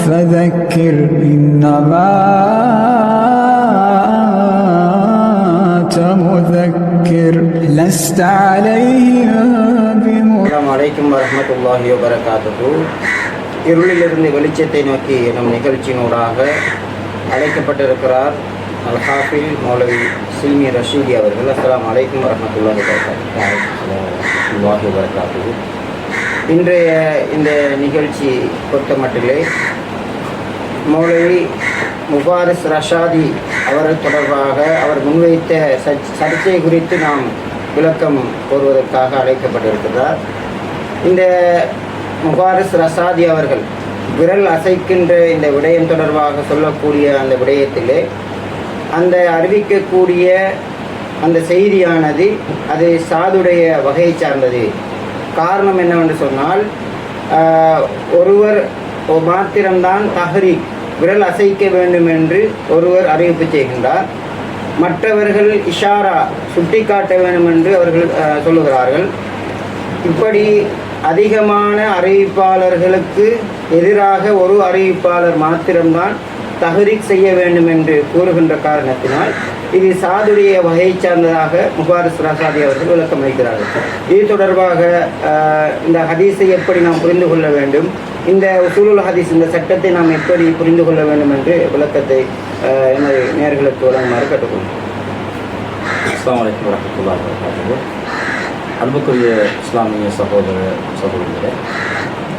فذكر إنما أنت مذكر لست عليهم அஸ்ஸலாமு அலைக்கும் வரஹ்மத்துல்லாஹி வபரகாத்துஹு. இருளிலிருந்து வெளிச்சத்தை நோக்கி எனும் நிகழ்ச்சியினூடாக அழைக்கப்பட்டிருக்கிறார் அல் ஹாஃபில் மௌலவி சில்மி ரஷீதி அவர்கள். அஸ்ஸலாமு அலைக்கும் வரஹ்மத்துல்லாஹி வபரகாத்துஹு. இன்றைய இந்த நிகழ்ச்சி பொறுத்த மட்டிலே மௌலவி முபாரிஸ் ரஷாதி அவர்கள் தொடர்பாக அவர் முன்வைத்த சர்ச்சை குறித்து நாம் விளக்கம் கோருவதற்காக அழைக்கப்பட்டிருக்கிறார். இந்த முபாரிஸ் ரஷாதி அவர்கள் விரல் அசைக்கின்ற இந்த விடயம் தொடர்பாக சொல்லக்கூடிய அந்த விடயத்திலே அந்த அறிவிக்கக்கூடிய அந்த செய்தியானது அது சாதுடைய வகையை சார்ந்தது. காரணம் என்னவென்று சொன்னால், ஒருவர் மாத்திரம்தான் தஹ்ரீக் விரல் அசைக்க வேண்டும் என்று ஒருவர் அறிவிப்பு செய்கின்றார். மற்றவர்கள் இஷாரா சுட்டி காட்ட வேண்டும் என்று அவர்கள் சொல்லுகிறார்கள். இப்படி அதிகமான அறிவிப்பாளர்களுக்கு எதிராக ஒரு அறிவிப்பாளர் மாத்திரம்தான் தஹ்ரீக் செய்ய வேண்டும் என்று கூறுகின்ற காரணத்தினால் இது சாதுடைய வகை சார்ந்ததாக முபாரிஸ் ரஷாதி அவர்கள் விளக்கம் அளிக்கிறார்கள். இது தொடர்பாக இந்த ஹதீஸை எப்படி நாம் புரிந்து கொள்ள வேண்டும், இந்த உசூலுல் ஹதீஸ் இந்த சட்டத்தை நாம் எப்படி புரிந்து கொள்ள வேண்டும் என்று விளக்கத்தை எனது நேயர்களுக்கு வழங்குமாறு கேட்டுக்கொள்கிறேன். அஸ்ஸலாமு அலைக்கும் வரஹ்மத்துல்லாஹி வபரகாத்துஹு. அன்புக்குரிய இஸ்லாமிய சகோதரர்களே,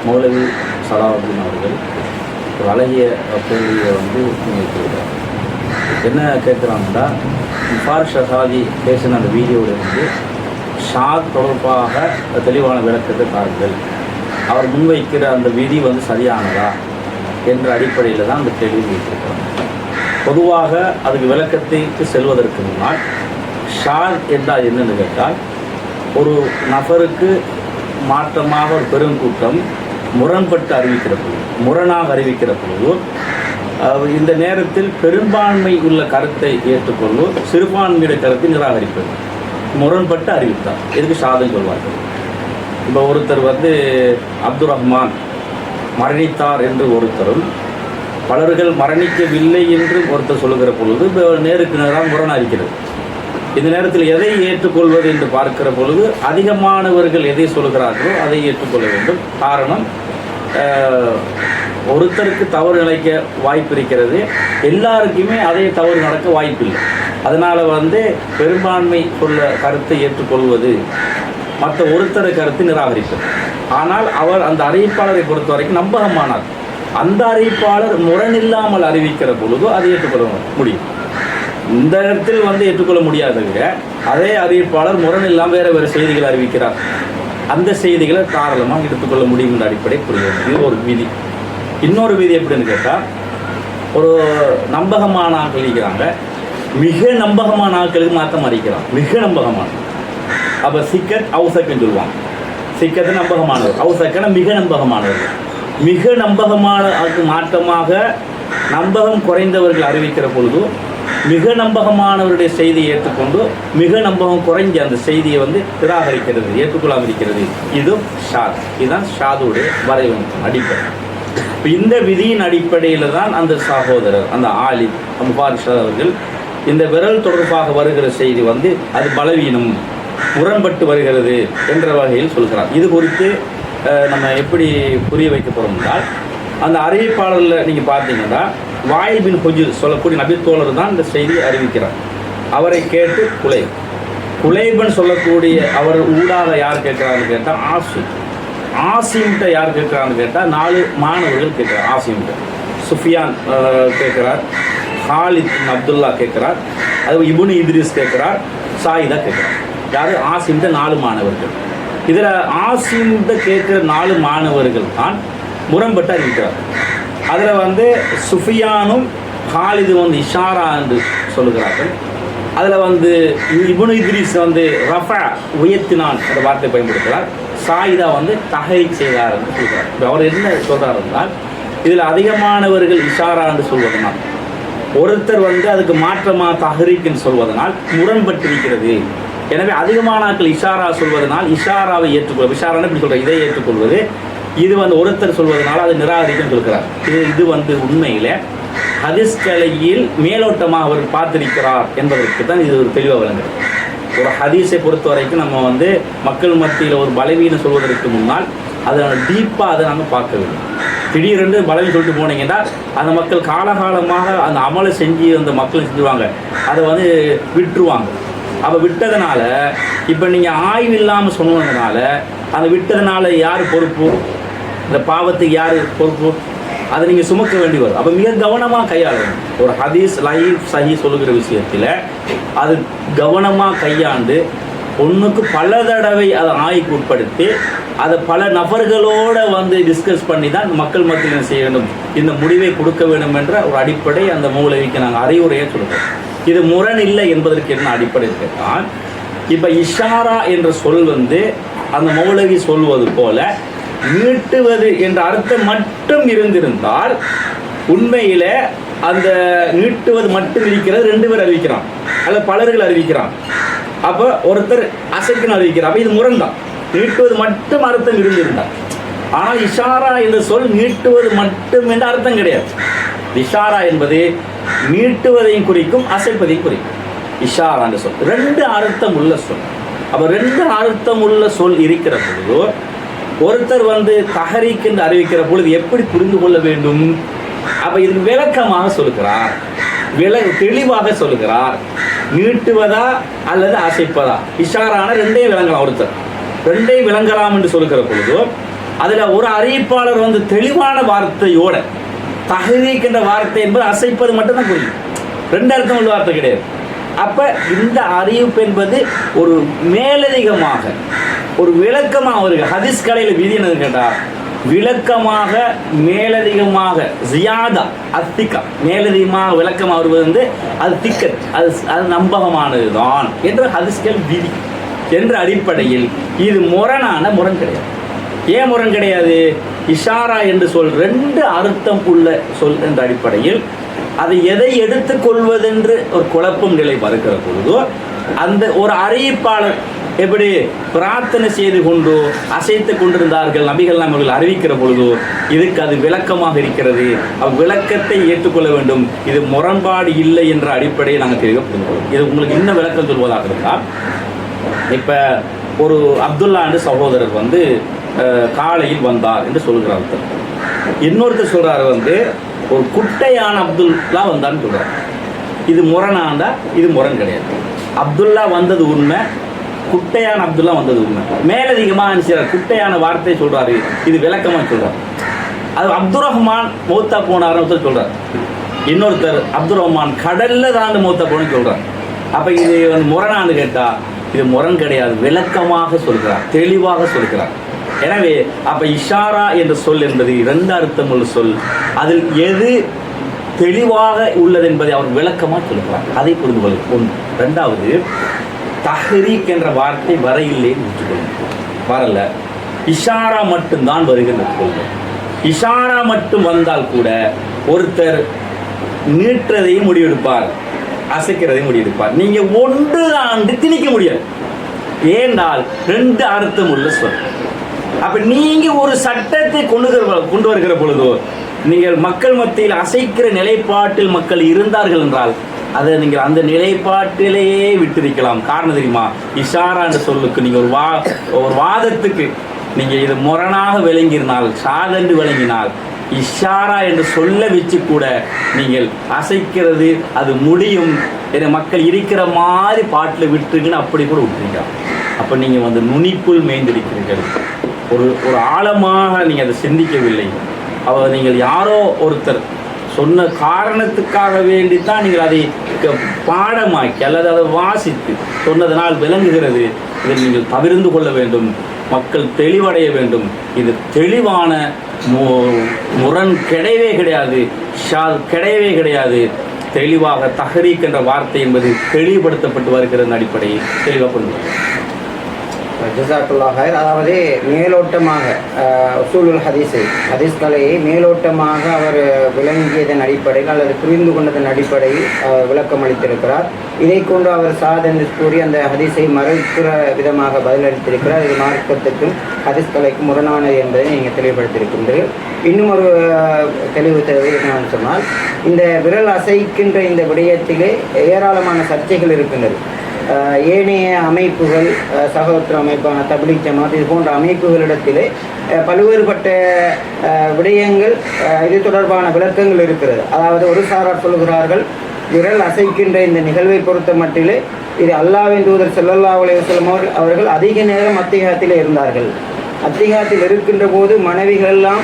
மௌலவி சலாவுதீன் அவர்கள் ஒரு அழகிய கேள்வியை முன்வைத்திருக்கிறார். என்ன கேட்குறாங்கன்னா, முபாரிஸ் ரஷாதி பேசின அந்த வீடியோவிலிருந்து ஷாத் தொடர்பாக தெளிவான விளக்கத்தை தாருங்கள், அவர் முன்வைக்கிற அந்த விதி சரியானதா என்ற அடிப்படையில் தான் அந்த கேள்வி வைத்திருக்கிறார். பொதுவாக அதுக்கு விளக்கத்தைக்கு செல்வதற்கு முன்னால் ஷாத் என்றால் என்னென்னு கேட்டால், ஒரு நபருக்கு மாற்றமாக ஒரு பெருங்கூட்டம் முரண்பட்டு அறிவிக்கிற பொழுது, முரணாக அறிவிக்கிற பொழுது, இந்த நேரத்தில் பெரும்பான்மை உள்ள கருத்தை ஏற்றுக்கொள்ளும், சிறுபான்மையுடைய கருத்தை நிராகரிப்பது, முரண்பட்டு அறிவித்தார். எதுக்கு ஷாதுன்னு சொல்வார்கள். இப்போ ஒருத்தர் அப்துல் ரஹ்மான் மரணித்தார் என்று ஒருத்தரும், பலர்கள் மரணிக்கவில்லை என்று ஒருத்தர் சொல்லுகிற பொழுது நேருக்கு நேராக முரணாக இருக்கிறது. இந்த நேரத்தில் எதை ஏற்றுக்கொள்வது என்று பார்க்கிற பொழுது அதிகமானவர்கள் எதை சொல்கிறார்களோ அதை ஏற்றுக்கொள்ள வேண்டும். காரணம், ஒருத்தருக்கு தவறு நினைக்க வாய்ப்பு இருக்கிறது, எல்லாருக்குமே அதே தவறு நடக்க வாய்ப்பில்லை. அதனால் பெரும்பான்மை உள்ள கருத்தை ஏற்றுக்கொள்வது, மற்ற ஒருத்தரை கருத்து நிராகரிப்பது. ஆனால் அவர் அந்த அறிவிப்பாளரை பொறுத்த வரைக்கும் நம்பகமானார். அந்த அறிவிப்பாளர் முரணில்லாமல் அறிவிக்கிற பொழுது அதை ஏற்றுக்கொள்ள முடியும். இந்த இடத்தில் ஏற்றுக்கொள்ள முடியாதவங்க அதே அறிவிப்பாளர் முரணில்லாமல் வேறு செய்திகளை அறிவிக்கிறார், அந்த செய்திகளை தாராளமாக எடுத்துக்கொள்ள முடியும் என்ற அடிப்படை புரியும். இது ஒரு விதி. இன்னொரு விதி எப்படின்னு கேட்டால், ஒரு நம்பகமான ஆட்கள் இருக்கிறாங்க, மிக நம்பகமான ஆட்களுக்கு மாற்றம் அறிக்கிறான். மிக நம்பகமான, அப்போ சிக்கத் அவுசக்குன்னு சொல்லுவாங்க. சிக்கத்து நம்பகமானவர், அவுசக்கன மிக நம்பகமானவர். மிக நம்பகமான மாற்றமாக நம்பகம் குறைந்தவர்கள் அறிவிக்கிற பொழுது மிக நம்பகமானவருடைய செய்தியை ஏற்றுக்கொண்டு மிக நம்பகம் குறைஞ்ச அந்த செய்தியை நிராகரிக்கிறது, ஏற்றுக்கொள்ளாமல் இருக்கிறது. இது ஷாத். இதுதான் ஷாதுடைய வரைவமைப்பு அடிப்படை. இந்த விதியின் அடிப்படையில் தான் அந்த சகோதரர், அந்த ஆலிம் முபாரிஸ் அவர்கள் இந்த விரல் தொடர்பாக வருகிற செய்தி அது பலவீனம், முரண்பட்டு வருகிறது என்ற வகையில் சொல்கிறார். இது குறித்து நம்ம எப்படி புரிய வைக்க போகிறோம் என்றால், அந்த அறிவிப்பாளரில் நீங்கள் பார்த்தீங்கன்னா வாயில் பின் ஹுஜர் சொல்லக்கூடிய நபித்தோழர் தான் இந்த செய்தியை அறிவிக்கிறார். அவரை கேட்டு குலைபன் சொல்லக்கூடிய அவர் ஊடாக யார் கேட்குறான்னு கேட்டால் ஆசிம்கிட்ட யார் கேட்குறான்னு கேட்டால் 4 மாணவர்கள் கேட்குறார். ஆசிம்கிட்ட சுஃபியான் கேட்குறார், ஹாலித் அப்துல்லா கேட்குறார், அது இப்னு இத்ரிஸ் கேட்குறார், சாயிதா கேட்குறார். யார்? ஆசிம்கிட்ட 4 மாணவர்கள். இதில் ஆசிம்கிட்ட கேட்குற 4 மாணவர்கள் தான் முரண்பட்டு அறிவிக்கிறார். அதில் சுஃபியானும் ஹாலிது இஷாரா என்று சொல்லுகிறார்கள். அதில் இப்னு இத்ரிஸ் ரஃபா உயர்த்தினான் என்ற வார்த்தை பயன்படுத்துகிறார். சாயிதா தஹரீக் செய்தார் என்று சொல்கிறார். இப்போ அவர் என்ன சொல்கிறார் என்றால், இதில் அதிகமானவர்கள் இஷாரா என்று சொல்வதனால், ஒருத்தர் அதுக்கு மாற்றமாக தஹரீக்னு சொல்வதனால் முரண்பட்டிருக்கிறது. எனவே அதிகமான ஆட்கள் இஷாரா சொல்வதனால் இஷாராவை ஏற்றுக்கொள்வது, இஷாரான்னு இப்படி சொல்கிற இதை ஏற்றுக்கொள்வது, இது ஒருத்தர் சொல்வதனால அது நிராகரிக்கும் சொல்கிறார். இது உண்மையில ஹதீஸ் கலையில் மேலோட்டமாக அவர் பார்த்திருக்கிறார் என்பதற்கு தான் இது ஒரு தெளிவாக விளங்குது. ஒரு ஹதீஸை பொறுத்த வரைக்கும் நம்ம மக்கள் மத்தியில் ஒரு பலவீனம் சொல்வதற்கு முன்னால் அதை டீப்பாக அதை நாங்கள் பார்க்க வேண்டும். திடீரென்று பலவீனம் சொல்லிட்டு போனீங்கன்னா அந்த மக்கள் காலகாலமாக அந்த அமலை செஞ்சு அந்த மக்கள் செஞ்சுருவாங்க, அதை விட்டுருவாங்க. அப்போ விட்டதுனால இப்போ நீங்கள் ஆய்வு இல்லாமல் சொன்னதுனால அந்த விட்டதுனால யார் பொறுப்பு? இந்த பாவத்துக்கு யார் பொறுப்பு? அதை நீங்கள் சுமக்க வேண்டி வரும். அப்போ மிக கவனமாக கையாளணும். ஒரு ஹதீஸ் லைஃப் சஹி சொல்லுகிற விஷயத்தில் அது கவனமாக கையாண்டு ஒன்றுக்கு பல தடவை அதை ஆய்வுக்கு உட்படுத்தி அதை பல நபர்களோடு டிஸ்கஸ் பண்ணி தான் மக்கள் மத்தியில் செய்ய வேண்டும், இந்த முடிவை கொடுக்க வேண்டும் என்ற ஒரு அடிப்படை அந்த மௌலவிக்கு நாங்கள் அறிவுரையாக சொல்கிறோம். இது முரண் இல்லை என்பதற்கு என்ன அடிப்படை கேட்டால், இப்போ இஷாரா என்ற சொல் அந்த மௌலவி சொல்வது போல நீட்டுவது என்ற அர்த்தம் மட்டும் இருந்திருந்தால் உண்மையில அந்த நீட்டுவது மட்டும் இருக்கிறது 2 பேர் அறிவிக்கிறான் அல்ல பலர்கள் அறிவிக்கிறான். அப்போ ஒருத்தர் அசைக்குன்னு அறிவிக்கிறார். அப்போ இது முரண்தான். நீட்டுவது மட்டும் அர்த்தம் இருந்திருந்தார். ஆனால் இஷாரா என்ற சொல் நீட்டுவது மட்டும் என்ற அர்த்தம் கிடையாது. இஷாரா என்பது நீட்டுவதையும் குறிக்கும் அசைப்பதையும் குறிக்கும். இஷாரா என்ற சொல் 2 அர்த்தம் உள்ள சொல். அப்போ 2 அர்த்தம் உள்ள சொல் இருக்கிற பொழுது ஒருத்தர் தஹரீக் என்று அறிவிக்கிற பொழுது எப்படி புரிந்து கொள்ள வேண்டும்? அப்போ இதுக்கு விளக்கமாக சொல்லுகிறார், தெளிவாக சொல்லுகிறார். நீட்டுவதா அல்லது அசைப்பதா? இஷாரான 2ஐயும் விளங்கலாம். ஒருத்தர் 2ஐயும் விளங்கலாம் என்று சொல்லுகிற பொழுது அதில் ஒரு அறிவிப்பாளர் தெளிவான வார்த்தையோட தஹரீக் என்ற வார்த்தை என்பது அசைப்பது மட்டும்தான் புரியும். 2 அர்த்தம் உள்ள வார்த்தை கிடையாது. அப்போ இந்த அறிவிப்பு என்பது ஒரு மேலதிகமாக ஒரு விளக்கமாக ஒரு ஹதீஸ் கலையில் விதி என்னது கேட்டால் விளக்கமாக மேலதிகமாக ஜியாதா அத்திகா மேலதிகமாக விளக்கமாக வருவது அது திக்கத் அது நம்பகமானது தான் என்ற ஹதீஸ்கள் விதி என்ற அடிப்படையில் இது முரண் கிடையாது. ஏன் முரண் கிடையாது? இஷாரா என்று சொல் 2 அர்த்தம் உள்ள சொல் என்ற அடிப்படையில் அதை எதை எடுத்துக்கொள்வதென்று ஒரு குழப்பம் நிலை வருகிற பொழுதோ அந்த ஒரு அறிவிப்பாளர் எப்படி பிரார்த்தனை செய்து கொண்டு அசைத்து கொண்டிருந்தார்கள் நபிகள் அவர்கள் அறிவிக்கிற பொழுதோ இதுக்கு அது விளக்கமாக இருக்கிறது. விளக்கத்தை ஏற்றுக்கொள்ள வேண்டும். இது முரண்பாடு இல்லை என்ற அடிப்படையை நாங்கள் தெளிவாக புரிந்து கொள்வோம். இது உங்களுக்கு இன்னும் விளக்கம் சொல்வதாக இருந்தால், இப்போ ஒரு அப்துல்லா என்று சகோதரர் காலையில் வந்தார் என்று சொல்கிறார். இன்னொருத்தர் சொல்கிறார் ஒரு குட்டையான அப்துல்லா வந்தான்னு சொல்கிறார். இது முரணாண்டா? இது முரண் கிடையாது. அப்துல்லா வந்தது உண்மை, குட்டையான அப்துல்லா வந்தது உண்மை. மேலதிகமாக குட்டையான வார்த்தை சொல்கிறாரு, இது விளக்கமாக சொல்கிறார். அது அப்துல் ரஹ்மான் மௌத்தா போனார்னு சொல்கிறார். இன்னொருத்தர் அப்துல் ரஹ்மான் கடலில் தான் மௌத்தா போனு சொல்கிறார். அப்போ இது முரணான்னு கேட்டால் இது முரண் கிடையாது, விளக்கமாக சொல்கிறார், தெளிவாக சொல்கிறார். எனவே அப்போ இஷாரா என்ற சொல் என்பது 2 அர்த்தம் உள்ள சொல். அதில் எது தெளிவாக உள்ளது என்பதை அவர் விளக்கமாக சொல்கிறார். அதை புரிந்து கொள்ளும். 1. 2வது தஹ்ரீக் என்ற வார்த்தை வர இல்லைன்னு வச்சுக்கொள்ளும். வரல, இஷாரா மட்டும்தான் வருகின்றது கொள்ளும். இஷாரா மட்டும் வந்தால் கூட ஒருத்தர் நீட்டுறதையும் முடிவெடுப்பார், அசைக்கிறதையும் முடிவெடுப்பார். நீங்கள் ஒன்று ஆண்டு திணிக்க முடியாது. ஏனால் 2 அர்த்தம் உள்ள சொல். அப்ப நீங்க ஒரு சட்டத்தை கொண்டு வருகிற பொழுதோ நீங்கள் மக்கள் மத்தியில் அசைக்கிற நிலைப்பாட்டில் மக்கள் இருந்தார்கள் என்றால் அதை நீங்கள் அந்த நிலைப்பாட்டிலேயே விட்டிருக்கலாம். காரணம் தெரியுமா? இஷாரா என்ற சொல்லுக்கு நீங்கள் ஒரு வாதத்துக்கு நீங்கள் இது முரணாக விளங்கினால், சாதென்று விளங்கினால், இஷாரா என்று சொல்ல வச்சு கூட நீங்கள் அசைக்கிறது அது முடியும் என மக்கள் இருக்கிற மாதிரி பாட்டில் விட்டுருக்குன்னு அப்படி கூட விட்டுருங்க. அப்போ நீங்கள் நுனிப்புள் மேய்ந்திருக்கிறீர்கள். ஒரு ஆழமாக நீங்கள் அதை சிந்திக்கவில்லை. நீங்கள் யாரோ ஒருத்தர் சொன்ன காரணத்துக்காக வேண்டித்தான் நீங்கள் அதை பாடமாக்கி அல்லது அதை வாசித்து சொன்னதனால் விளங்குகிறது. இதை நீங்கள் தவிர்த்து கொள்ள வேண்டும். மக்கள் தெளிவடைய வேண்டும். இது தெளிவான முரண் கிடையவே கிடையாது, கிடையவே கிடையாது. தெளிவாக தஹ்ரீக் என்ற வார்த்தை என்பது தெளிவுபடுத்தப்பட்டு வருகிற அடிப்படையை தெளிவாக கொண்டு ஜஸாக்குல்லாஹ் ஹைர். அதாவது மேலோட்டமாக உசூலுல் ஹதீஸ்களை மேலோட்டமாக அவர் விளங்கியதன் அடிப்படையில் அல்லது புரிந்து கொண்டதன் அடிப்படையில் விளக்கம் அளித்திருக்கிறார். இதை கொண்டு அவர் சாதனை கூறி அந்த ஹதீஸை மறைக்கிற விதமாக பதிலளித்திருக்கிறார். இது மார்க்கத்துக்கும் ஹதீஸ்கலைக்கும் முரணானது என்பதை நீங்கள் தெளிவுபடுத்தியிருக்கின்றீர்கள். இன்னும் ஒரு தெளிவு தேவை என்னவென்று சொன்னால், இந்த விரல் அசைக்கின்ற இந்த விடயத்திலே ஏராளமான சர்ச்சைகள் இருக்கின்றது. ஏனைய அமைப்புகள், சகோதர அமைப்பான தப்லீக் ஜமாத் இது போன்ற அமைப்புகளிடத்திலே பல்வேறுபட்ட விடயங்கள் இது தொடர்பான விளக்கங்கள் இருக்கிறது. அதாவது ஒரு சாரார் சொல்கிறார்கள், விரல் அசைக்கின்ற இந்த நிகழ்வை பொறுத்த மட்டிலே இது அல்லாஹ்வின் தூதர் ஸல்லல்லாஹு அலைஹி வஸல்லம் அவர்கள் அதிக நேரம் அத்திகாத்திலே இருந்தார்கள். அத்திகாத்தில் இருக்கின்ற போது மனைவிகளெல்லாம்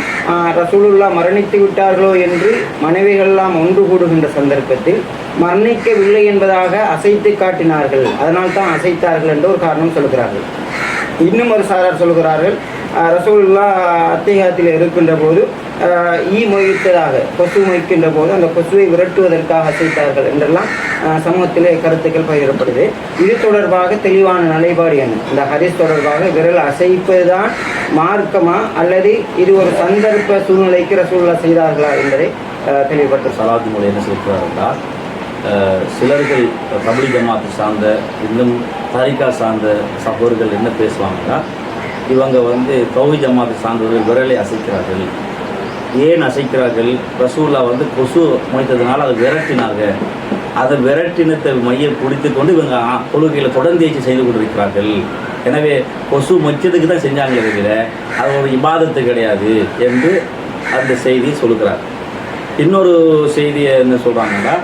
ரசூலுல்லாஹ் மரணித்து விட்டார்களோ என்று மனைவிகளெல்லாம் ஒன்று கூடுகின்ற சந்தர்ப்பத்தில் மரணிக்கவில்லை என்பதாக அசைத்து காட்டினார்கள், அதனால் தான் அசைத்தார்கள் என்று ஒரு காரணம் சொல்கிறார்கள். இன்னும் ஒரு சாரார் சொல்கிறார்கள், ரசூலுல்லாஹ் அத்திகாத்தில் இருக்கின்ற போது ஈ மொய்த்ததாக கொசு மொய்க்கின்ற போது அந்த கொசுவை விரட்டுவதற்காக அசைத்தார்கள் என்றெல்லாம் சமூகத்திலே கருத்துக்கள் பகிரப்படுது. இது தொடர்பாக தெளிவான நிலைப்பாடு என்ன? இந்த ஹதீஸ் தொடர்பாக விரல் அசைப்பதுதான் மார்க்கமா அல்லது இது ஒரு சந்தர்ப்ப சூழ்நிலைக்கு ரசூலுல்லாஹ் செய்தார்களா என்பதை தெளிவுபடுத்த சலாத்து மூலம் என்ன சொல்கிறார் என்றால், சிலர்கள் தப்லீக் ஜமாத்து சார்ந்த இன்னும் தரிகா சார்ந்த சகோதரர்கள் என்ன பேசுவாங்கன்னா, இவங்க தௌஹீத் ஜமாத்து சார்ந்தவர்கள் விரலை அசைக்கிறார்கள். ஏன் அசைக்கிறார்கள்? ரசூலுல்லாஹ் கொசு மொய்த்ததுனால அதை விரட்டினாங்க. அதை விரட்டினத்தை மைய குடித்து கொண்டு இவங்க தொழுகையில் தொடர்ந்து செய்து கொண்டிருக்கிறார்கள். எனவே கொசு மொச்சதுக்கு தான் செஞ்சாங்களே தவிர அது ஒரு இபாதத்து கிடையாது என்று அந்த செய்தி சொல்லுகிறார். இன்னொரு செய்தியை என்ன சொல்கிறாங்கன்னா,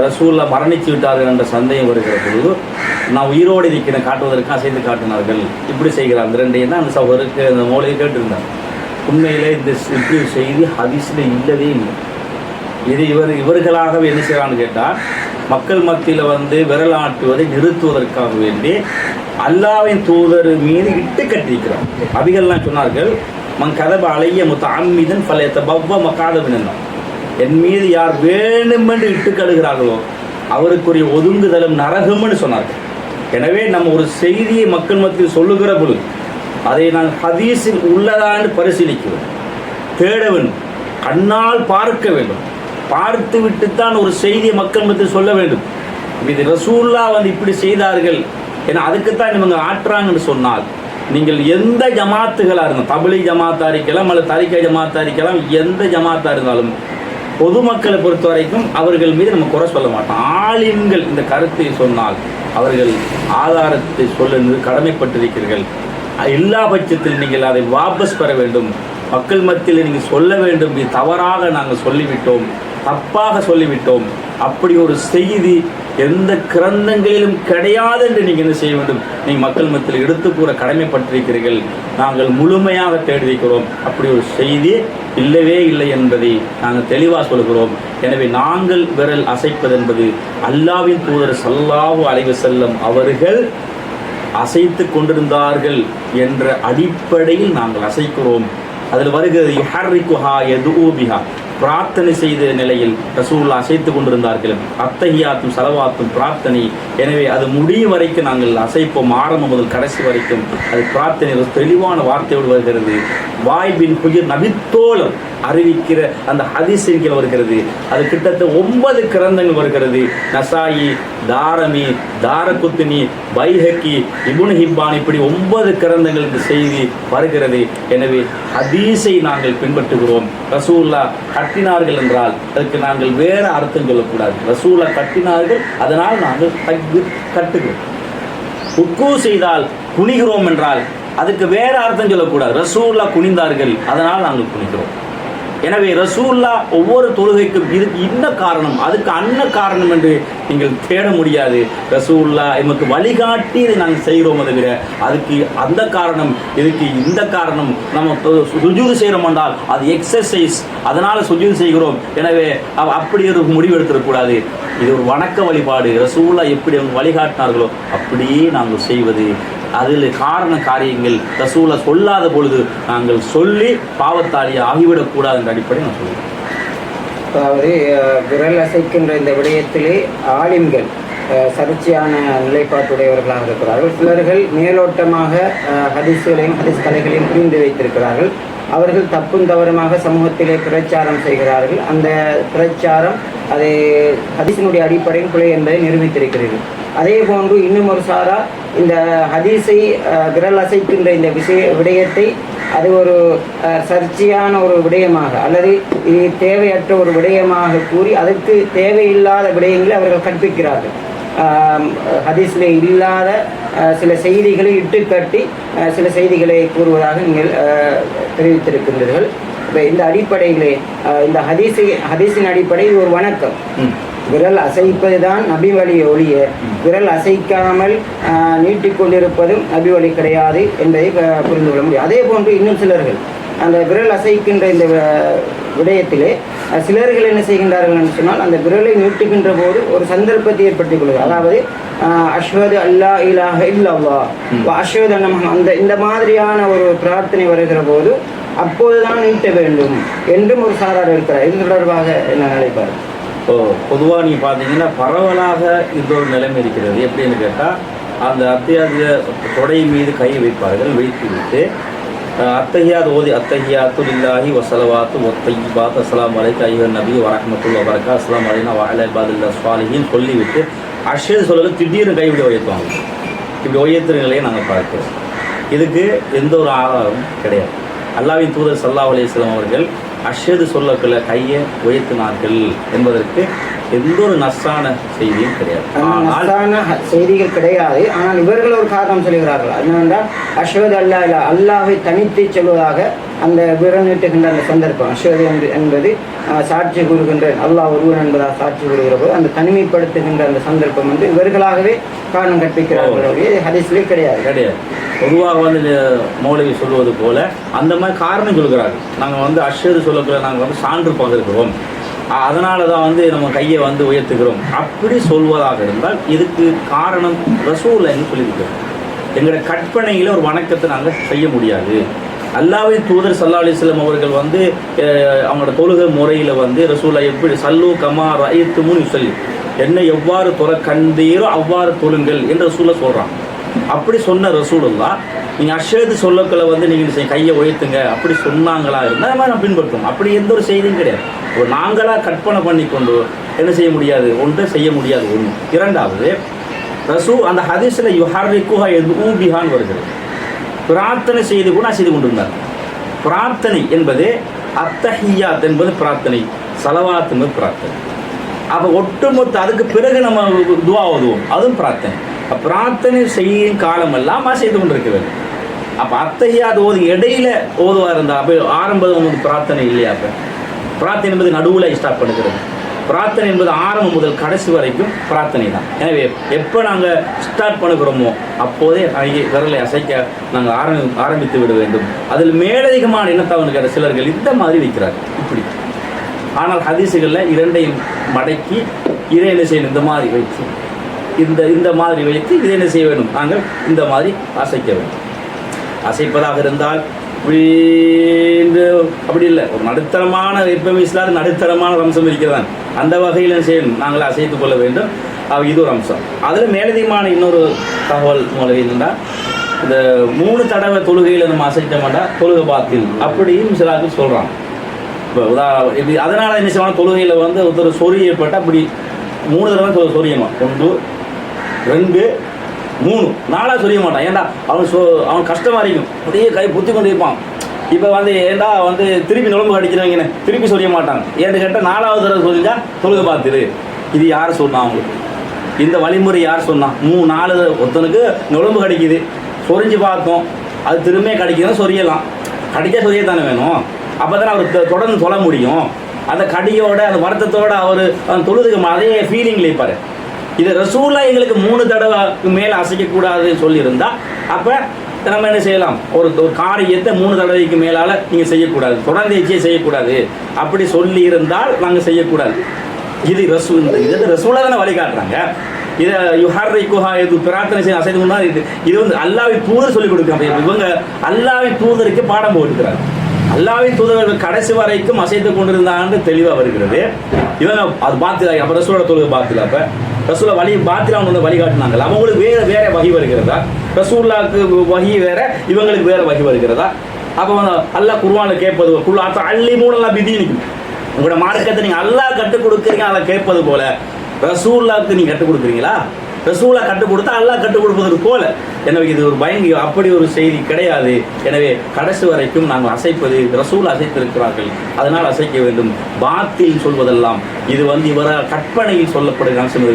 ரசூலுல்லாஹ் மரணித்து விட்டார்கள் என்ற சந்தேகம் வருகிற பொழுது நான் உயிரோடு இருக்கிறேன் காட்டுவதற்கு அசைந்து காட்டினார்கள். இப்படி செய்கிறார். அந்த ரெண்டையும் தான் அந்த சகோதரருக்கு அந்த மூலையை கேட்டிருந்தார். உண்மையிலே இந்த இப்படி செய்தி ஹதீஸில் இல்லவே இல்லை. இது இவர்களாகவே என்ன செய்யறான்னு கேட்டால், மக்கள் மத்தியில் விரல் ஆட்டுவதை நிறுத்துவதற்காக வேண்டி அல்லாஹ்வின் தூதர் மீது இட்டு கட்டியிருக்கிறார். அபிகள்லாம் சொன்னார்கள், கதப அலைய முத்தஅம்மிதன் ஃபலயதபவ்வ மகாதஹு மினன்னார். என் மீது யார் வேணுமென்று இட்டு கடுகிறார்களோ அவருக்குரிய ஒதுங்குதலும் நரகம்னு சொன்னார்கள். எனவே நம்ம ஒரு செய்தியை மக்கள் மத்தியில் சொல்லுகிற பொழுது அதை நான் ஹதீஸில் உள்ளதான்னு பரிசீலிக்கிறோம், தேட வேண்டும், கண்ணால் பார்க்க வேண்டும். பார்த்து விட்டுத்தான் ஒரு செய்தியை மக்கள் மத்தியில் சொல்ல வேண்டும். இது ரசூலுல்லாஹ் இப்படி செய்தார்கள் ஏன்னா அதுக்குத்தான் இவங்க ஆற்றுறாங்கன்னு சொன்னால், நீங்கள் எந்த ஜமாத்துகளாக இருந்தாலும், தப்லீக் ஜமாத்தாக இருக்கலாம் அல்லது தரிகா ஜமாத்தாக இருக்கலாம், எந்த ஜமாத்தாக இருந்தாலும் பொதுமக்களை பொறுத்த வரைக்கும் அவர்கள் மீது நம்ம குறை சொல்ல மாட்டோம். ஆலிம்கள் இந்த கருத்தை சொன்னால் அவர்கள் ஆதாரத்தை சொல்ல கடமைப்பட்டிருக்கிறீர்கள். எல்லா பட்சத்தில் நீங்கள் அதை வாபஸ் பெற வேண்டும், மக்கள் மத்தியில் நீங்கள் சொல்ல வேண்டும். இது தவறாக நாங்கள் சொல்லிவிட்டோம், தப்பாக சொல்லிவிட்டோம், அப்படி ஒரு செய்தி எந்த கிரந்தங்களிலும் கிடையாது என்று நீங்கள் என்ன செய்ய வேண்டும், நீங்கள் மக்கள் மத்தியில் எடுத்து கூற கடமைப்பட்டிருக்கிறீர்கள். நாங்கள் முழுமையாக தேடியிருக்கிறோம், அப்படி ஒரு செய்தி இல்லவே இல்லை என்பதை நாங்கள் தெளிவாக சொல்கிறோம். எனவே நாங்கள் விரல் அசைப்பது என்பது அல்லாஹ்வின் தூதர் ஸல்லல்லாஹு அலைஹி வஸல்லம் அவர்கள் அசைத்து கொண்டிருந்தார்கள் என்ற அடிப்படையில் நாங்கள் அசைக்கிறோம். அதில் வருகிறது யுஹர்ரிகுஹா யதுஉ பிஹா, பிரார்த்தனை செய்த நிலையில் ரசூலுல்லாஹ் அசைத்து கொண்டிருந்தார்கள். அத்தஹியாத்தும் ஸலவாத்தும் பிரார்த்தனை. எனவே அது முடியும் வரைக்கும் நாங்கள் அசைப்போம், ஆரம்பம் முதல் கடைசி வரைக்கும் அது பிரார்த்தனை. தெளிவான வார்த்தையோடு வருகிறது. வாய்பின் புயர் நபித்தோழர் அறிவிக்கிற அந்த ஹதீஸின் கீழ் வருகிறது. அது கிட்டத்தட்ட 9 கிரந்தங்கள் வருகிறது. நசாயி, தாரமி, தாரகுத்னி, பைஹக்கி, இப்னு ஹிப்பான், இப்படி 9 கிரந்தங்கள் இந்த செய்தி வருகிறது. எனவே ஹதீஸை நாங்கள் பின்பற்றுகிறோம். ரசூலுல்லாஹ் கட்டினார்கள் என்றால் அதுக்கு நாங்கள் வேற அர்த்தம் சொல்லக்கூடாது. ரசூலுல்லாஹ் கட்டினார்கள், அதனால் நாங்கள் கட்டுகிறோம். ருக்கு செய்தால் குனிகிறோம் என்றால் அதுக்கு வேற அர்த்தம் சொல்லக்கூடாது. ரசூலுல்லாஹ் குனிந்தார்கள், அதனால் நாங்கள் குனிக்கிறோம். எனவே ரசூலுல்லாஹ் ஒவ்வொரு தொழுகைக்கும் இதுக்கு இன்ன காரணம், அதுக்கு அன்ன காரணம் என்று நீங்கள் தேட முடியாது. ரசூலுல்லாஹ் எமக்கு வழிகாட்டி இதை நாங்கள் செய்கிறோம். தவிர அதுக்கு அந்த காரணம், இதுக்கு இந்த காரணம், நம்ம சுஜூது செய்கிறோம் என்றால் அது எக்ஸசைஸ், அதனால் சுஜூது செய்கிறோம். எனவே அப்படி ஒரு முடிவு எடுத்துடக்கூடாது. இது ஒரு வணக்க வழிபாடு. ரசூலுல்லாஹ் எப்படி அவங்க வழிகாட்டினார்களோ அப்படியே நாங்கள் செய்வது. அதில் காரியங்கள் ரசூலுல்லாஹ் சொல்லாத பொழுது நாங்கள் சொல்லி பாவத்தாளியை ஆகிவிடக்கூடாது என்ற அடிப்படை நான் சொல்லுவேன். அதாவது விரல் அசைக்கின்ற இந்த விடயத்திலே ஆலிம்கள் சர்ச்சையான நிலைப்பாட்டுடையவர்களாக இருக்கிறார்கள். சிலர்கள் மேலோட்டமாக ஹதீஸ்களையும் ஹதீஸ் கலைகளையும் புரிந்து வைத்திருக்கிறார்கள். அவர்கள் தப்பும் தவறுமாக சமூகத்திலே பிரச்சாரம் செய்கிறார்கள். அந்த பிரச்சாரம் அதை ஹதீஸினுடைய அடிப்படையில் பிழை என்பதை நிரூபித்திருக்கிறீர்கள். அதே போன்று இன்னும் ஒரு சாரா இந்த ஹதீஸை விரல் அசைக்கின்ற இந்த விடயத்தை அது ஒரு சர்ச்சையான ஒரு விடயமாக அல்லது இது தேவையற்ற ஒரு விடயமாக கூறி அதற்கு தேவையில்லாத விடயங்களை அவர்கள் கற்பிக்கிறார்கள். ஹதீஸில் இல்லாத சில செய்திகளை இட்டுக்கட்டி சில செய்திகளை கூறுவதாக நீங்கள் தெரிவித்திருக்கின்றீர்கள். இப்போ இந்த அடிப்படையிலே இந்த ஹதீஸின் அடிப்படையில் ஒரு வணக்கம், விரல் அசைப்பது தான் நபி வழி ஒழிய விரல் அசைக்காமல் நீட்டிக்கொண்டிருப்பதும் நபி வழி கிடையாது என்பதை புரிந்து கொள்ள முடியும். அதே போன்று இன்னும் சிலர்கள் அந்த விரல் அசைக்கின்ற இந்த விடயத்திலே சிலர்கள் என்ன செய்கின்றார்கள் என்று சொன்னால் அந்த விரலை நீட்டுகின்ற போது ஒரு சந்தர்ப்பத்தை ஏற்படுத்திக் கொள்வது, அதாவது அஷ்ஹது அல்லா இலாஹ இல்லல்லாஹ் வ அஷ்ஹது அன்ன முஹம்மது இந்த மாதிரியான ஒரு பிரார்த்தனை வருகிற போது அப்போதுதான் நீட்ட வேண்டும் என்றும் ஒரு சாரார் இருக்கிறார். இது தொடர்பாக என்ன நினைப்பார்? பொதுவாக நீங்கள் பார்த்தீங்கன்னா பரவலாக இந்த ஒரு நிலைமை இருக்கிறது. எப்படின்னு கேட்டால் அந்த அத்தியாவசிய தொடை மீது கை வைப்பார்கள். வைத்து விட்டு அத்தஹியாத் ஓதி அத்தஹியாத்து லில்லாஹி வஸலவாத்து வத்தையிபாத் அஸ்ஸலாமு அலைக்க அய்யுஹன் நபி வரஹ்மத்துல்லாஹி வபரகாத்துஹு அஸ்ஸலாமு அலைனா வ அலா இபாதில்லாஹ் ஸாலிஹீன் சொல்லிவிட்டு அஷ்ஹது சொல்லல திடீர்னு கைவிட உயர்த்துவாங்க. இப்படி உயர்த்துற நிலையை நாங்கள் பார்க்கிறோம். இதுக்கு எந்த ஒரு ஆதாரமும் கிடையாது. அல்லாஹ்வின் தூதர் ஸல்லல்லாஹு அலைஹி வஸல்லம் அவர்கள் அஷ்ஹது சொல்லக்குள்ள கையை உயர்த்தினார்கள் என்பதற்கு எந்த ஒரு நஸ்ஸான செய்தியும் கிடையாது. நஸ்ஸான செய்திகள் கிடையாது. ஆனால் இவர்கள் ஒரு காரணம் சொல்கிறார்கள். என்னவென்றால் அஷ்ஹது அல்லா இல்லா அல்லாஹை தனித்து சொல்வதாக அந்த விரல் நீட்டுகின்ற அந்த சந்தர்ப்பம் அஷ்ஹது என்பது சாட்சி கூறுகின்ற அல்லாஹ் ஒருவன் என்பதாக சாட்சி கூறுகிற போது அந்த தனிமைப்படுத்துகின்ற அந்த சந்தர்ப்பம் வந்து இவர்களாகவே காரணம் கற்பிக்கிறார்கள். ஹதீஸ்லே கிடையாது. பொதுவாக வந்து மௌலவி சொல்வது போல அந்த மாதிரி காரணம் சொல்கிறார்கள். நாங்கள் அஷ்ஹது சொல்லக்குள்ள நாங்கள் சான்று பகிர்கிறோம், அதனால தான் நம்ம கையை உயர்த்துகிறோம் அப்படி சொல்வதாக இருந்தால் இதுக்கு காரணம் ரசூலுல்லாஹ்னு சொல்லியிருக்கிறோம். எங்களோட கற்பனையில் ஒரு வணக்கத்தை நாங்கள் செய்ய முடியாது. அல்லாஹ்வின் தூதர் ஸல்லல்லாஹு அலைஹி வஸல்லம் அவர்கள் அவங்களோட தொழுகை முறையில் ரசூலுல்லாஹ் எப்படி சல்லு கமா ரஅய்துமூனி யுஸல்லி என்ன எவ்வாறு தொழ கண்டீரோ அவ்வாறு தொழுங்கள் என்று ரசூலுல்லாஹ் சொல்கிறான். அப்படி சொன்ன ரசூலுல்லாஹ் நீங்கள் அஷ்ஹது சொல்லக்குள்ள நீங்கள் கையை உயர்த்துங்க அப்படி சொன்னாங்களா இருந்தால் அந்த மாதிரி நான் பின்பற்றுவோம். அப்படி எந்த ஒரு செய்தியும் கிடையாது. ஒரு நாங்களாக கற்பனை பண்ணி கொண்டு என்ன செய்ய முடியாது, ஒன்றை செய்ய முடியாது. ஒன்று. இரண்டாவது அந்த ஹதீஸில் யுஹர்ரிகுஹா யதுபிஹான் வருகிறது. பிரார்த்தனை செய்து கூட செய்து கொண்டிருந்தார். பிரார்த்தனை என்பது அத்தஹியாத் என்பது பிரார்த்தனை, ஸலவாத் என்பது பிரார்த்தனை. அப்போ ஒட்டுமொத்த அதுக்கு பிறகு நம்ம துவா ஓதுவோம், அதுவும் பிரார்த்தனை. பிரார்த்தனை செய்யும் காலமெல்லாம் செய்து கொண்டிருக்க வேண்டும். அப்போ அத்தஹியாத் ஓதி இடையில ஓதுவா இருந்தால் அப்போ ஆரம்பம் பிரார்த்தனை இல்லையா? அப்போ பிரார்த்தனை என்பது நடுவில் ஸ்டார்ட் பண்ணுகிறது. பிரார்த்தனை என்பது ஆரம்பம் முதல் கடைசி வரைக்கும் பிரார்த்தனை தான். எனவே எப்போ நாங்கள் ஸ்டார்ட் பண்ணுகிறோமோ அப்போதே விரலை அசைக்க நாங்கள் ஆரம்பித்து விட வேண்டும். அதில் மேலதிகமான இனத்தவனுக்கு சிலர்கள் இந்த மாதிரி வைக்கிறார்கள் இப்படி. ஆனால் ஹதீஸுகளில் இரண்டையும் மடக்கி இதை என்ன செய்யணும், இந்த மாதிரி வைத்து இந்த மாதிரி வைத்து இதை என்ன செய்ய வேண்டும், நாங்கள் இந்த மாதிரி அசைக்க வேண்டும். அசைப்பதாக இருந்தால் அப்படி இல்லை, ஒரு நடுத்தரமான எப்பவுமே இஸ்லாத்தில் நடுத்தரமான அம்சம் இருக்கிறதான். அந்த வகையில் செய்யணும், நாங்கள் அசைத்து கொள்ள வேண்டும். இது ஒரு அம்சம். அதில் மேலதிகமான இன்னொரு தகவல் மூலம் என்னென்னா, இந்த 3 தடவை தொழுகையில் நம்ம அசைக்க மாட்டால் தொழுகை பாத்தில் அப்படின்னு சிலாக்கு சொல்கிறாங்க. இப்போ இப்படி அதனால் என்ன செய்வாங்க, தொழுகையில் ஒருத்தர் சொறி ஏற்பட்டால் அப்படி 3 தடவை சொரியணும். 1 2 3 4 சொல்லிய மாட்டான். ஏன்டா அவன் கஷ்டமாக இருக்கும், அப்படியே கை புத்தி கொண்டு இருப்பான். இப்போ ஏன்டா திருப்பி நுழம்பு அடிக்கிறவங்கன்னு திருப்பி சொல்லிய மாட்டாங்க. ஏன்னு கேட்டால் 4வது தடவை சொல்லிட்டா தொழுகை பார்த்துரு. இது யார் சொன்னா? அவங்களுக்கு இந்த வழிமுறை யார் சொன்னா? 4 ஒருத்தனுக்கு நுழம்பு கடிக்குது, சொரிஞ்சு பார்த்தோம், அது திரும்ப கடிக்கிறதும் சொரியலாம். கடிக்க சொரியத்தானே வேணும். அப்போ தானே அவர் தொடர்ந்து சொல்ல முடியும். அந்த கடியோட அந்த வருத்தத்தோடு அவர் தொழுதுக்கு அதே ஃபீலிங்கில் இருப்பார். இதை ரசூலுல்லாஹ் எங்களுக்கு 3 தடவைக்கு மேலே அசைக்கக்கூடாதுன்னு சொல்லியிருந்தா அப்போ நம்ம என்ன செய்யலாம், ஒரு காரியத்தை 3 தடவைக்கு மேலால் நீங்கள் செய்யக்கூடாது, தொடர்ந்து எச்சியை செய்யக்கூடாது அப்படி சொல்லி இருந்தால் நாங்கள் செய்யக்கூடாது. இது ரசூலுல்லாஹ் தானே வழிகாட்டுறாங்க. இதை யுஹர்ரிகுஹா எது பிரார்த்தனை செய்ய அசைக்கணும்னா இது அல்லாஹ்வின் தூதர் சொல்லிக் கொடுக்குறாங்க. இவங்க அல்லாஹ்வின் தூதருக்கு பாடம் போட்டுக்கிறாங்க. அல்லாஹ்வின் தூதர்கள் கடைசி வரைக்கும் அசைத்து கொண்டிருந்தாங்கன்னு தெளிவாக வருகிறது. இவங்க அது பார்த்து அப்போ ரசூலோட தொழுகை பார்த்துல அப்போ ரசூலா வழி பாத்திரா ஒன்று வழிகாட்டினாங்க, அவங்களுக்கு வேற வகி வருகிறதா? ரசூல்லாவுக்கு வகி வேற, இவங்களுக்கு வேற வகி வருகிறதா? அப்போ அல்லாஹ் குர்ஆன்ல கேட்பது குல்லாத்த அள்ளி மூடலாம் பிதீனிக்கும், உங்களோட மார்க்கத்தை நீங்கள் அல்லாஹ் கற்றுக் கொடுக்குறீங்க, அதை கேட்பது போல ரசூல்லாவுக்கு நீங்கள் கற்றுக் கொடுக்குறீங்களா? ரசூலா கற்றுக் கொடுத்தா அல்லாஹ் கற்றுக் கொடுப்பதற்கு போல. எனவே இது ஒரு அப்படி ஒரு செய்தி கிடையாது. எனவே கடைசி வரைக்கும் நாங்கள் அசைப்பது ரசூல் அசைத்திருக்கிறார்கள், அதனால் அசைக்க வேண்டும். பாத்தில் சொல்வதெல்லாம் இது இவரால் கற்பனையில் சொல்லப்படுகிற அம்சம்,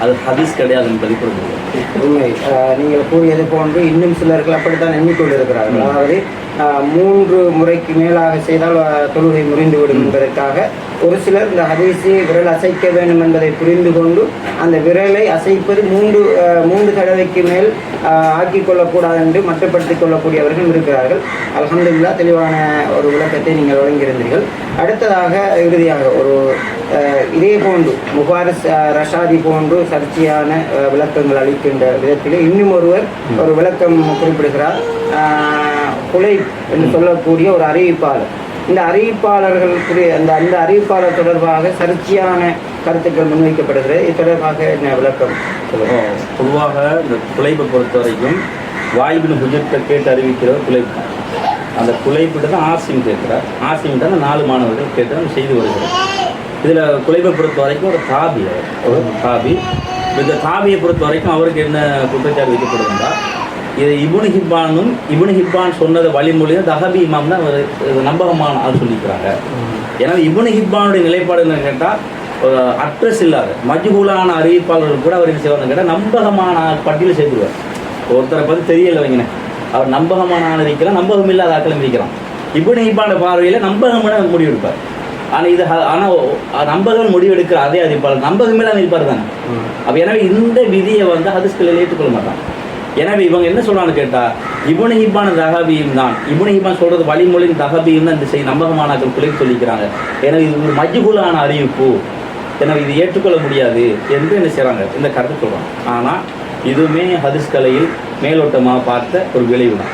அது ஹதீஸ் கிடையாது என்பதை புரிந்து உண்மை. நீங்கள் கூறியது போன்று இன்னும் சிலர்கள் அப்படித்தான் எண்ணிக்கொண்டிருக்கிறார்கள். அதாவது 3 முறைக்கு மேலாக செய்தால் தொழுகை முறிந்துவிடும் என்பதற்காக ஒரு சிலர் இந்த ஹதீஸை விரல் அசைக்க வேண்டும் என்பதை புரிந்து கொண்டு அந்த விரலை அசைப்பது 3 தடவைக்கு மேல் ஆக்கிக் கொள்ளக்கூடாது என்று மட்டுப்படுத்திக் கொள்ளக்கூடியவர்கள் இருக்கிறார்கள். அல்ஹம்துலில்லாஹ் தெளிவான ஒரு விளக்கத்தை நீங்கள் வழங்கியிருந்தீர்கள். அடுத்ததாக இறுதியாக ஒரு இதே போன்று முபாரிஸ் ரஷாதி போன்று சர்ச்சையான விளக்கங்கள் அளிக்கின்ற விதத்தில் இன்னும் ஒரு விளக்கம் குறிப்பிடுகிறார். குலை என்று சொல்லக்கூடிய ஒரு அறிவிப்பாளர், இந்த அறிவிப்பாளர்களுக்குரிய அந்த அறிவிப்பாளர் தொடர்பாக சர்ச்சையான கருத்துக்கள் முன்வைக்கப்படுகிறது. இது தொடர்பாக என்ன விளக்கம் சொல்லுங்கள்? பொதுவாக இந்த குலைப்பை பொறுத்த வரைக்கும் வாய்பின் ஹுஜத்தை கேட்டு அறிவிக்கிறவர் குலைப்பு. அந்த குலைப்பிட்டு தான் ஆசிம் கேட்கிறார், ஆசிம் தான் 4 மாணவர்கள் கேட்டு செய்து வருகிறார். இதில் குலைப்பை பொறுத்த வரைக்கும் ஒரு தாபி. இந்த தாபியை பொறுத்த வரைக்கும் அவருக்கு என்ன குற்றச்சாட்டு வைக்கப்படுதுன்னா, இது இப்னு ஹிப்பான் சொன்னதை வழிமொழியும் தஹபி இமாம் தான் நம்பகமான ஆள் சொல்லிக்கிறாங்க. ஏன்னா இப்னு ஹிப்பானுடைய நிலைப்பாடு என்ன கேட்டால், அட்ரஸ் இல்லாத மஜ்ஹூலான அறிவிப்பாளர்கள் கூட அவர் என்ன செய்வார்னு கேட்டால் நம்பகமான பட்டியல் சேர்த்துருவார். ஒருத்தரை பற்றி தெரியலை வைங்கினேன், அவர் நம்பகமான ஆள் இருக்கிறான், நம்பகம் இல்லாத ஆட்களும் இருக்கிறான். இப்னு ஹிப்பான பார்வையில் நம்பகமான முடிவெடுப்பார். ஆனால் நம்பகம் முடிவெடுக்கிற அதே அறிவிப்பாளர் நம்பகம் இல்லாமல் இருப்பார் தானே. அப்போ எனவே இந்த விதியை ஹதீஸ்களில் ஏற்றுக்கொள்ள மாட்டாங்க. எனவே இவங்க என்ன சொல்கிறான்னு கேட்டால், இப்னு ஹிப்பான் தஹபியும் தான், இப்னு ஹிப்பான் சொல்கிறது வழிமொழியின் தஹபியும் தான் இந்த நம்பகமானாக்கள் பிள்ளைக்கு சொல்லிக்கிறாங்க. எனவே இது ஒரு மஜ்ஹூலான அறிவிப்பு, எனவே இது ஏற்றுக்கொள்ள முடியாது என்று என்ன செய்கிறாங்க, இந்த கருத்து சொல்கிறாங்க. ஆனால் இதுவுமே ஹதீஸ் கலையில் மேலோட்டமாக பார்த்த ஒரு விளைவு தான்.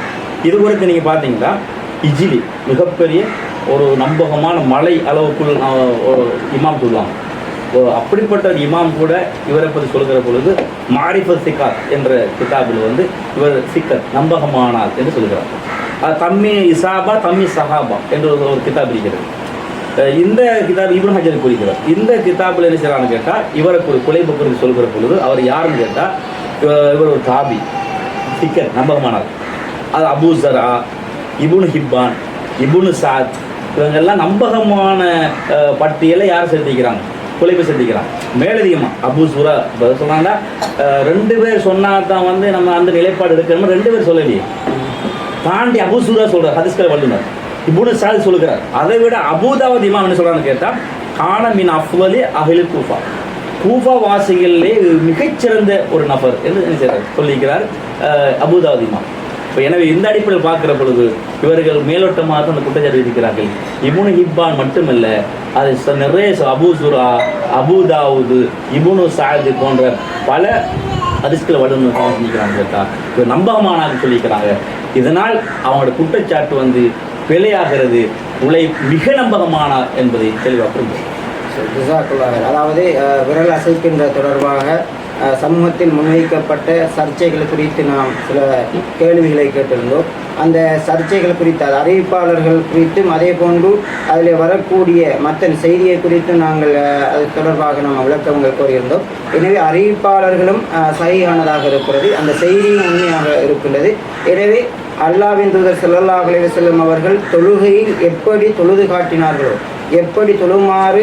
இது குறித்து நீங்கள் பார்த்தீங்கன்னா, இஜிலி மிகப்பெரிய ஒரு நம்பகமான மலை அளவுக்குள் இமாம் சொல்லுவாங்க. அப்படிப்பட்ட ஒரு இமாம் கூட இவரை பற்றி சொல்கிற பொழுது மாரிஃபத் சிக்காத் என்ற கிதாபில் இவர் சிக்கத் நம்பகமானார் என்று சொல்கிறார். தம்மி இசாபா தம்மி சஹாபா என்று ஒரு கிதாப் இருக்கிறது. இந்த கிதாப் இப்னு ஹஜர் குறிக்கிறார். இந்த கிதாபில் என்ன செய்யறான்னு கேட்டால், இவருக்கு ஒரு குலைப்பு குறித்து சொல்கிற பொழுது அவர் யாருன்னு கேட்டால், இவர் ஒரு தாபி சிக்கத் நம்பகமானார். அது அபூ ஸரா, இப்னு ஹிப்பான், இப்னு சாத், இவங்கெல்லாம் நம்பகமான பட்டியலை யார் சேர்த்திக்கிறாங்க, குலைப்பு சேர்த்திக்கிறாங்க. மேலதிகமாக அபூ ஸுரா சொன்னாங்க, 2 பேர் சொன்னால் தான் நம்ம அந்த நிலைப்பாடு எடுக்கணும். 2 பேர் சொல்லலையே, தாண்டி அபூ ஸுரா சொல்கிறார், ஹதீஸ்கள் வல்லுனர் இப்னு சாத் சொல்லுகிறார். அதை விட அபூதாவத் இமாம் என்ன சொல்கிறான்னு கேட்டால், கான மின் அஃவலி அஹ்லி கூஃபா வாசிகளிலே மிகச்சிறந்த ஒரு நபர் என்று சொல்லியிருக்கிறார் அபூதாவத் இமாம். இப்போ எனவே இந்த அடிப்படையில் பார்க்குற பொழுது இவர்கள் மேலோட்டமாக அந்த குற்றச்சாட்டு விதிக்கிறார்கள். இப்னு ஹிப்பான் மட்டுமல்ல, அது நிறைய அபூ ஸுரா, அபூதாவுது, இப்னு சாத் போன்ற பல ஹதீஸ்களை வல்லுநர் செஞ்சுக்கிறாங்க கேட்டால் இவர் நம்பகமானாக சொல்லியிருக்கிறாங்க. இதனால் அவங்களோட குற்றச்சாட்டு பிழையாகிறது, உலை மிக நம்பகமானார் என்பதை தெளிவாக புரிந்து. அதாவது விரல் அசைக்கின்ற தொடர்பாக சமூகத்தில் முன்வைக்கப்பட்ட சர்ச்சைகள் குறித்து நாம் சில கேள்விகளை கேட்டிருந்தோம். அந்த சர்ச்சைகள் குறித்து அது அறிவிப்பாளர்கள் குறித்தும் அதே போன்று அதில் வரக்கூடிய மற்ற செய்தியை குறித்தும் நாங்கள் அது தொடர்பாக நாம் விளக்கங்கள் கோரியிருந்தோம். எனவே அறிவிப்பாளர்களும் சஹீஹானதாக இருக்கிறது, அந்த செய்தியும் உண்மையாக இருக்கின்றது. எனவே அல்லாஹ்வின் தூதர் ஸல்லல்லாஹு அலைஹி வஸல்லம் அவர்கள் தொழுகையில் எப்படி தொழுது காட்டினார்களோ, எப்படி தொழுமாறு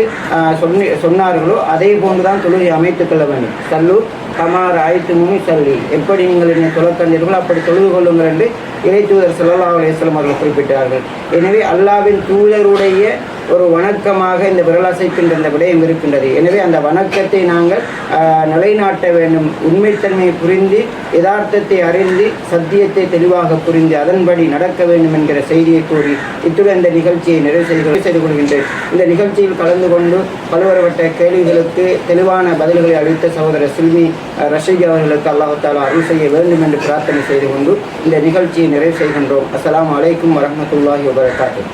சொன்னார்களோ அதே போன்றுதான் தொழுகை அமைத்துக் கொள்ள வேண்டும். சல்லு கமார் ஆயத்துமுமி சல்லி, எப்படி நீங்கள் என்னை தொழக்கண்டீர்களோ அப்படி தொழுது கொள்ளுங்கள் என்று இறை தூதர் ஸல்லல்லாஹு அலைஹி வஸல்லம் அவர்கள் குறிப்பிட்டார்கள். எனவே அல்லாஹ்வின் தூதருடைய ஒரு வணக்கமாக இந்த விரலாசைக்கின்ற இந்த விடயம் இருக்கின்றது. எனவே அந்த வணக்கத்தை நாங்கள் நிலைநாட்ட வேண்டும். உண்மைத்தன்மையை புரிந்து, யதார்த்தத்தை அறிந்து, சத்தியத்தை தெளிவாக புரிந்து அதன்படி நடக்க வேண்டும் என்கிற செய்தியை கூறி இத்துடன் இந்த நிகழ்ச்சியை நிறைவு செய்து கொள்கின்றேன். இந்த நிகழ்ச்சியில் கலந்து கொண்டு பல்வேறுபட்ட கேள்விகளுக்கு தெளிவான பதில்களை அளித்த சகோதரர் சில்மி ரஷீத் அவர்களுக்கு அல்லாஹ் தஆலா அருள் செய்ய வேண்டும் என்று பிரார்த்தனை செய்து கொண்டு இந்த நிகழ்ச்சியை நிறைவு செய்கின்றோம். அஸ்ஸலாமு அலைக்கும் வரஹ்மத்துல்லாஹி வபரகாத்துஹு.